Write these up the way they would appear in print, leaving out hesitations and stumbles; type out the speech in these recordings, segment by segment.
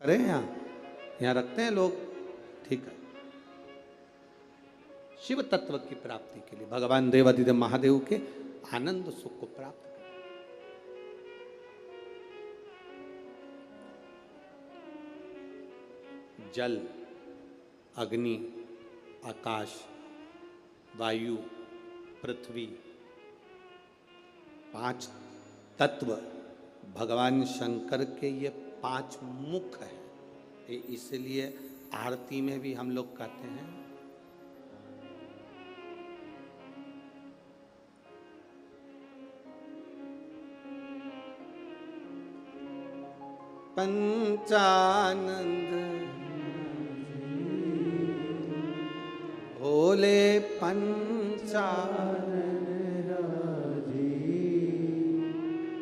अरे यहाँ रखते हैं लोग, ठीक है। शिव तत्व की प्राप्ति के लिए भगवान देवादिदेव महादेव के आनंद सुख को प्राप्त करें। जल, अग्नि, आकाश, वायु, पृथ्वी, 5 तत्व भगवान शंकर के ये 5 मुख है। इसलिए आरती में भी हम लोग कहते हैं पंचानंद भोले पंचानंद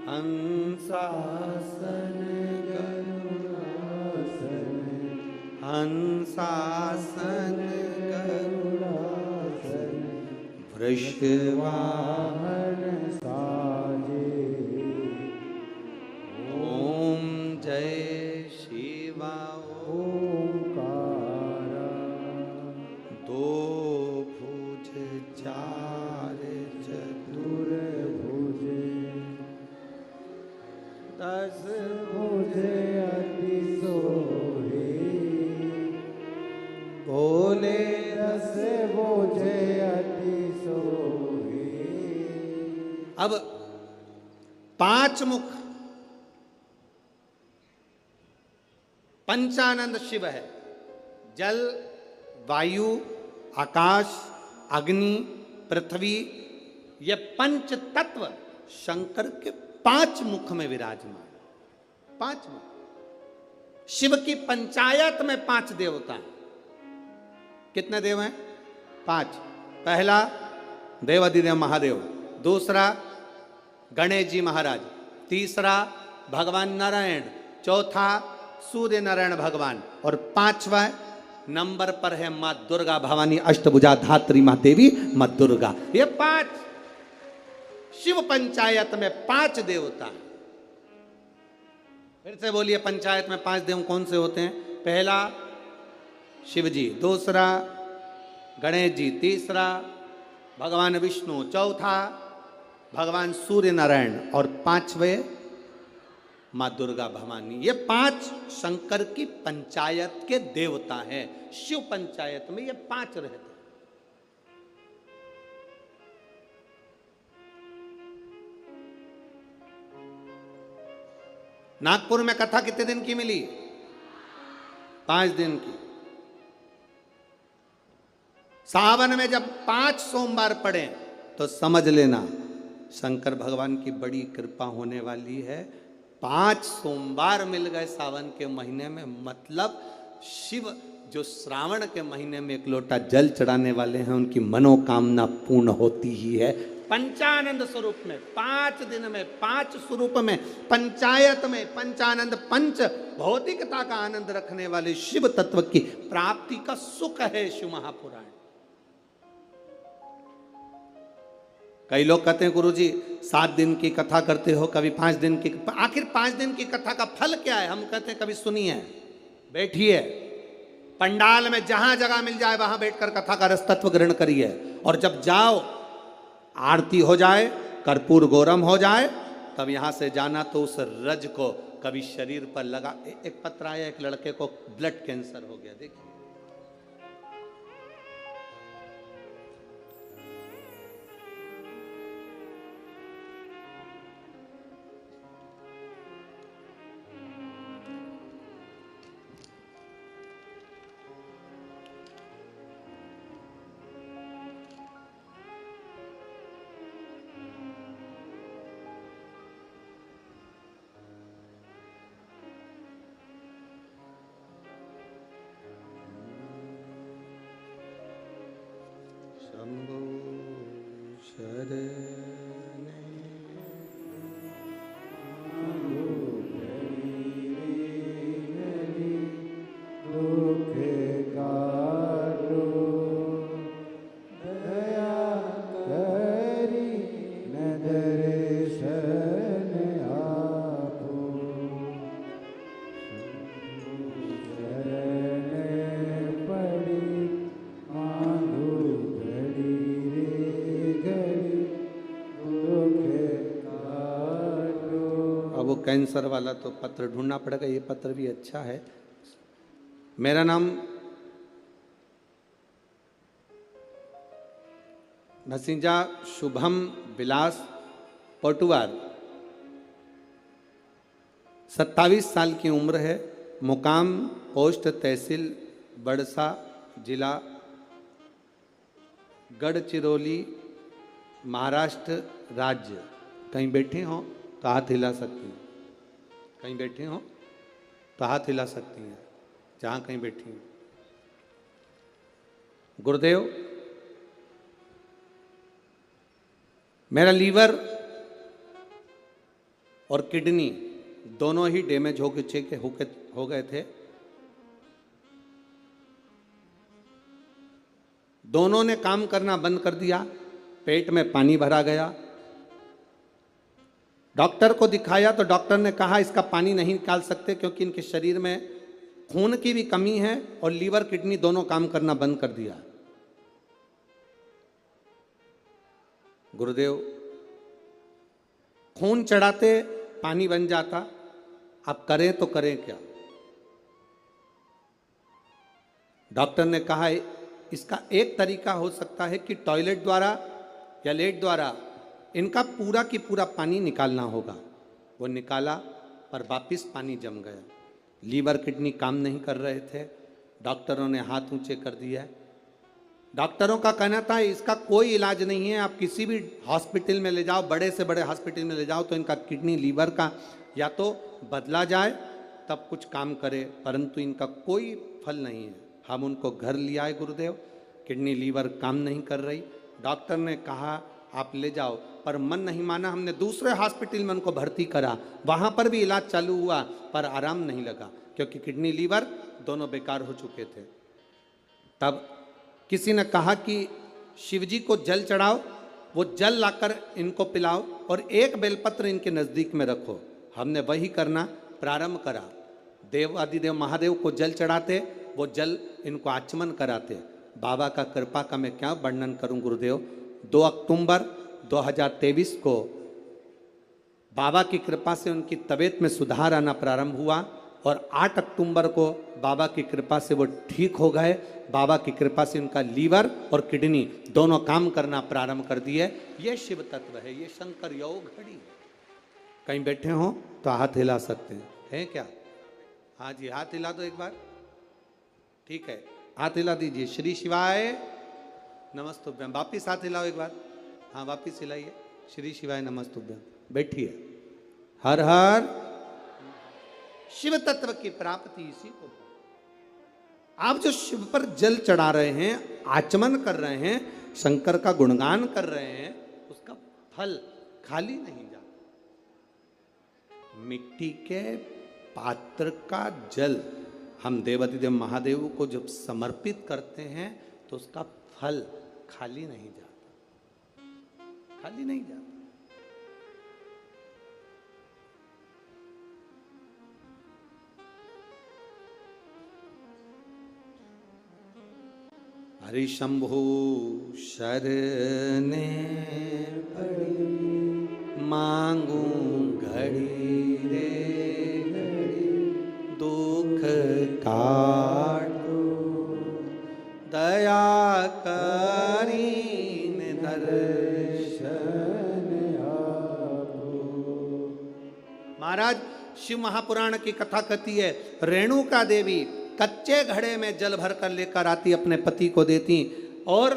हंसासन हंसासन करुणासन वृषवाहन साजे। ओम जय शिवा ओंकारा। 2 भुज 4 चतुर्भुज 10 भुज अति सोहे। भोले 10 भुज अति सोहे। अब 5 मुख पंचानंद शिव है। जल, वायु, आकाश, अग्नि, पृथ्वी, ये 5 तत्व शंकर के 5 मुख में विराजमान। 5 मुख। शिव की पंचायत में 5 देवता हैं। कितने देव हैं? 5। पहला देवादिदेव महादेव, दूसरा गणेश जी महाराज, तीसरा भगवान नारायण, चौथा सूर्य नारायण भगवान, और 5वां नंबर पर है मां दुर्गा भवानी अष्टभुजा धात्री मां देवी मां दुर्गा। ये 5 शिव पंचायत में 5 देवता। फिर से बोलिए, पंचायत में 5 देव कौन से होते हैं? पहला शिव जी, दूसरा गणेश जी, तीसरा भगवान विष्णु, चौथा भगवान सूर्य नारायण, और 5वें मां दुर्गा भवानी। ये 5 शंकर की पंचायत के देवता हैं। शिव पंचायत में ये 5 रहते हैं। नागपुर में कथा कितने दिन की मिली? 5 दिन की। सावन में जब 5 सोमवार पड़े तो समझ लेना शंकर भगवान की बड़ी कृपा होने वाली है। 5 सोमवार मिल गए सावन के महीने में, मतलब शिव जो श्रावण के महीने में 1 लोटा जल चढ़ाने वाले हैं उनकी मनोकामना पूर्ण होती ही है। पंचानंद स्वरूप में 5 दिन में 5 स्वरूप में पंचायत में पंचानंद पंच भौतिकता का आनंद रखने वाले शिव तत्व की प्राप्ति का सुख है शिव महापुराण। कई लोग कहते हैं गुरुजी 7 दिन की कथा करते हो, कभी 5 दिन की, आखिर 5 दिन की कथा का फल क्या है? हम कहते हैं कभी सुनिए, बैठिए, पंडाल में जहां जगह मिल जाए वहां बैठकर कथा का रस तत्व ग्रहण करिए, और जब जाओ आरती हो जाए, कर्पूर गौरम हो जाए, तब यहां से जाना तो उस रज को कभी शरीर पर लगा। एक पत्र आया, एक लड़के को ब्लड कैंसर हो गया, देखिए। कैंसर वाला तो पत्र ढूंढना पड़ेगा, ये पत्र भी अच्छा है। मेरा नाम भसीजा शुभम विलास पटुआर, 27 साल की उम्र है, मुकाम पोस्ट तहसील बड़सा, जिला गढ़चिरौली, महाराष्ट्र राज्य। कहीं बैठे हो तो हाथ हिला सकती हैं, कहीं बैठे हो तो हाथ हिला सकती हैं, जहां कहीं बैठी हैं। गुरुदेव, मेरा लीवर और किडनी दोनों ही डैमेज हो गए थे। दोनों ने काम करना बंद कर दिया, पेट में पानी भरा गया। डॉक्टर को दिखाया तो डॉक्टर ने कहा इसका पानी नहीं निकाल सकते क्योंकि इनके शरीर में खून की भी कमी है और लीवर किडनी दोनों काम करना बंद कर दिया। गुरुदेव, खून चढ़ाते पानी बन जाता, अब करें तो करें क्या। डॉक्टर ने कहा इसका एक तरीका हो सकता है कि टॉयलेट द्वारा या लेट द्वारा इनका पूरा की पूरा पानी निकालना होगा। वो निकाला पर वापिस पानी जम गया। लीवर किडनी काम नहीं कर रहे थे, डॉक्टरों ने हाथ ऊंचे कर दिया। डॉक्टरों का कहना था इसका कोई इलाज नहीं है, आप किसी भी हॉस्पिटल में ले जाओ, बड़े से बड़े हॉस्पिटल में ले जाओ तो इनका किडनी लीवर का या तो बदला जाए तब कुछ काम करे, परंतु इनका कोई फल नहीं है। हम उनको घर ले आए गुरुदेव, किडनी लीवर काम नहीं कर रही। डॉक्टर ने कहा आप ले जाओ, पर मन नहीं माना। हमने दूसरे हॉस्पिटल में उनको भर्ती करा, वहाँ पर भी इलाज चालू हुआ पर आराम नहीं लगा क्योंकि किडनी लीवर दोनों बेकार हो चुके थे। तब किसी ने कहा कि शिव जी को जल चढ़ाओ, वो जल लाकर इनको पिलाओ और एक बेलपत्र इनके नज़दीक में रखो। हमने वही करना प्रारंभ करा। देव आदिदेव महादेव को जल चढ़ाते, वो जल इनको आचमन कराते। बाबा का कृपा का मैं क्या वर्णन करूं गुरुदेव। 2 अक्टूबर 2023 को बाबा की कृपा से उनकी तबीयत में सुधार आना प्रारंभ हुआ और 8 अक्टूबर को बाबा की कृपा से वो ठीक हो गए। बाबा की कृपा से उनका लीवर और किडनी दोनों काम करना प्रारंभ कर दिए। ये शिव तत्व है, ये शंकर योग घड़ी है। कहीं बैठे हो तो हाथ हिला सकते हैं, है क्या? हाँ जी, हाथ हिला दो एक बार। ठीक है, हाथ हिला दीजिए। श्री शिवाय नमस्तुभ्यम। वापिस हाथ हिलाओ एक बार। हाँ, वापिस हिलाइए। श्री शिवाय नमस्तुभ्यम। बैठिए। हर हर शिव तत्व की प्राप्ति इसी को। आप जो शिव पर जल चढ़ा रहे हैं, आचमन कर रहे हैं, शंकर का गुणगान कर रहे हैं, उसका फल खाली नहीं जाता। मिट्टी के पात्र का जल हम देवाधिदेव महादेव को जब समर्पित करते हैं तो उसका फल खाली नहीं जाता, खाली नहीं जाता। हरि शंभु शरणे पड़ी, मांगू घड़ी रे घड़ी, दुख काटो दया करीन दर्शन आपो। महाराज, शिव महापुराण की कथा कहती है, रेणुका देवी कच्चे घड़े में जल भर कर लेकर आती, अपने पति को देती और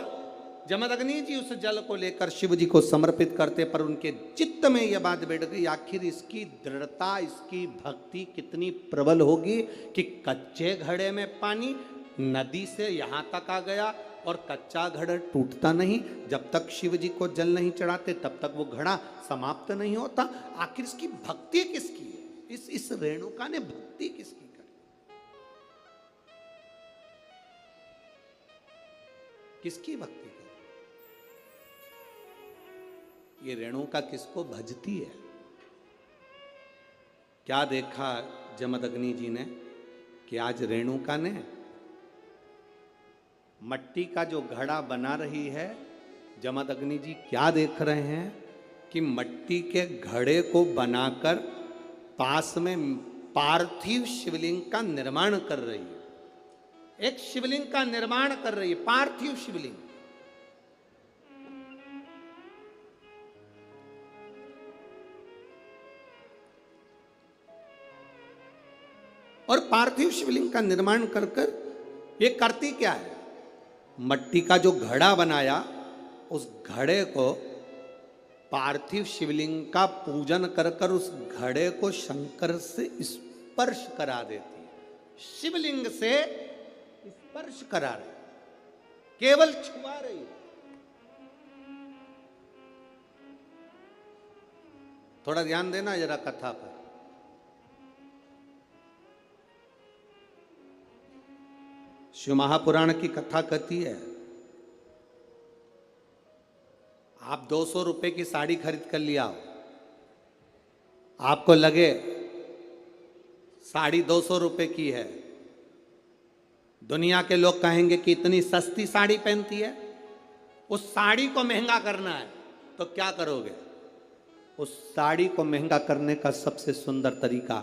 जमदग्नि जी उस जल को लेकर शिव जी को समर्पित करते। पर उनके चित्त में यह बात बैठ गई, आखिर इसकी दृढ़ता, इसकी भक्ति कितनी प्रबल होगी कि कच्चे घड़े में पानी नदी से यहाँ तक आ गया और कच्चा घड़ा टूटता नहीं। जब तक शिव जी को जल नहीं चढ़ाते तब तक वो घड़ा समाप्त नहीं होता। आखिर इसकी भक्ति किसकी है? इस रेणुका ने भक्ति किसकी? किसकी भक्ति कर? ये रेणुका किसको भजती है? क्या देखा जमदग्नि जी ने कि आज रेणुका ने मट्टी का जो घड़ा बना रही है, जमदग्नि जी क्या देख रहे हैं कि मट्टी के घड़े को बनाकर पास में पार्थिव शिवलिंग का निर्माण कर रही है। एक शिवलिंग का निर्माण कर रही है, पार्थिव शिवलिंग। और पार्थिव शिवलिंग का निर्माण कर कर ये करती क्या है, मट्टी का जो घड़ा बनाया उस घड़े को पार्थिव शिवलिंग का पूजन कर कर उस घड़े को शंकर से स्पर्श करा देती है। शिवलिंग से स्पर्श करा रही, केवल छुआ रही है। थोड़ा ध्यान देना जरा कथा पर। शिव महापुराण की कथा कहती है, आप 200 रुपए की साड़ी खरीद कर लिया हो, आपको लगे साड़ी 200 रुपए की है, दुनिया के लोग कहेंगे कि इतनी सस्ती साड़ी पहनती है। उस साड़ी को महंगा करना है तो क्या करोगे? उस साड़ी को महंगा करने का सबसे सुंदर तरीका,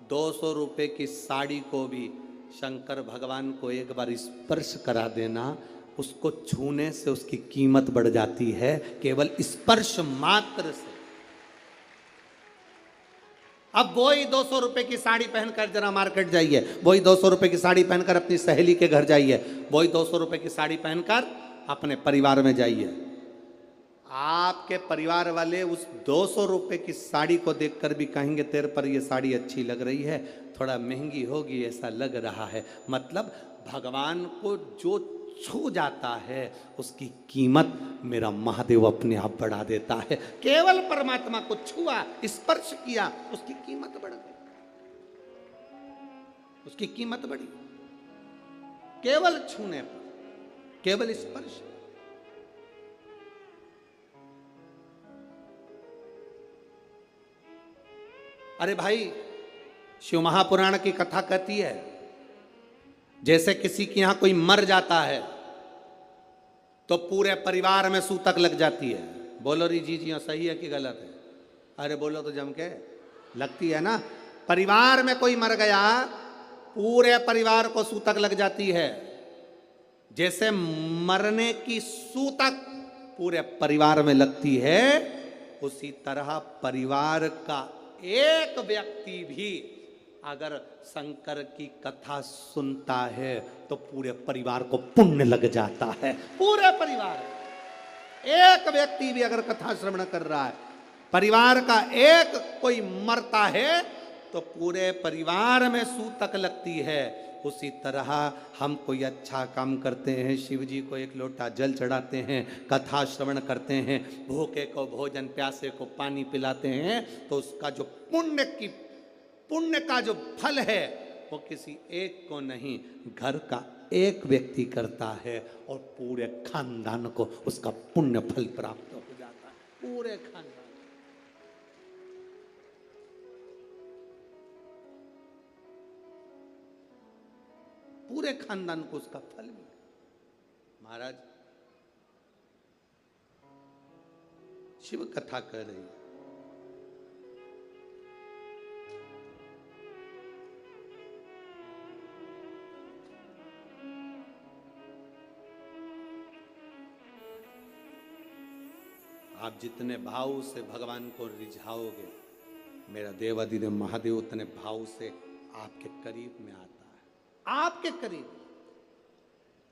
200 रुपए की साड़ी को भी शंकर भगवान को एक बार स्पर्श करा देना। उसको छूने से उसकी कीमत बढ़ जाती है, केवल स्पर्श मात्र से। अब वही 200 रुपए की साड़ी पहनकर जरा मार्केट जाइए, वही 200 रुपए की साड़ी पहनकर अपनी सहेली के घर जाइए, वही 200 रुपए की साड़ी पहनकर अपने परिवार में जाइए। आपके परिवार वाले उस 200 रुपए की साड़ी को देखकर भी कहेंगे तेरे पर ये साड़ी अच्छी लग रही है, थोड़ा महंगी होगी ऐसा लग रहा है। मतलब भगवान को जो छू जाता है उसकी कीमत मेरा महादेव अपने आप बढ़ा देता है। केवल परमात्मा को छुआ, स्पर्श किया, उसकी कीमत बढ़ गई, उसकी कीमत बढ़ी। केवल छूने पर, केवल स्पर्श। अरे भाई, शिव महापुराण की कथा कहती है, जैसे किसी के यहां कोई मर जाता है तो पूरे परिवार में सूतक लग जाती है। बोलो री जी जी सही है कि गलत है? अरे बोलो तो जम के, लगती है ना। परिवार में कोई मर गया, पूरे परिवार को सूतक लग जाती है। जैसे मरने की सूतक पूरे परिवार में लगती है, उसी तरह परिवार का एक व्यक्ति भी अगर शंकर की कथा सुनता है तो पूरे परिवार को पुण्य लग जाता है। पूरे परिवार, एक व्यक्ति भी अगर कथा श्रवण कर रहा है, परिवार का एक कोई मरता है तो पूरे परिवार में सूतक लगती है। उसी तरह हम कोई अच्छा काम करते हैं, शिव जी को एक लोटा जल चढ़ाते हैं, कथा श्रवण करते हैं, भूखे को भोजन, प्यासे को पानी पिलाते हैं, तो उसका जो पुण्य का जो फल है वो किसी एक को नहीं, घर का एक व्यक्ति करता है और पूरे खानदान को उसका पुण्य फल प्राप्त हो जाता है। पूरे खानदान, पूरे खानदान को उसका फल मिले। महाराज शिव कथा कर रही है, आप जितने भाव से भगवान को रिझाओगे, मेरा देवाधिदेव महादेव उतने भाव से आपके करीब में आता है। आपके करीब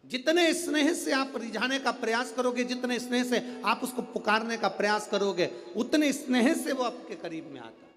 जितने स्नेह से आप रिझाने का प्रयास करोगे, जितने स्नेह से आप उसको पुकारने का प्रयास करोगे, उतने स्नेह से वो आपके करीब में आता है।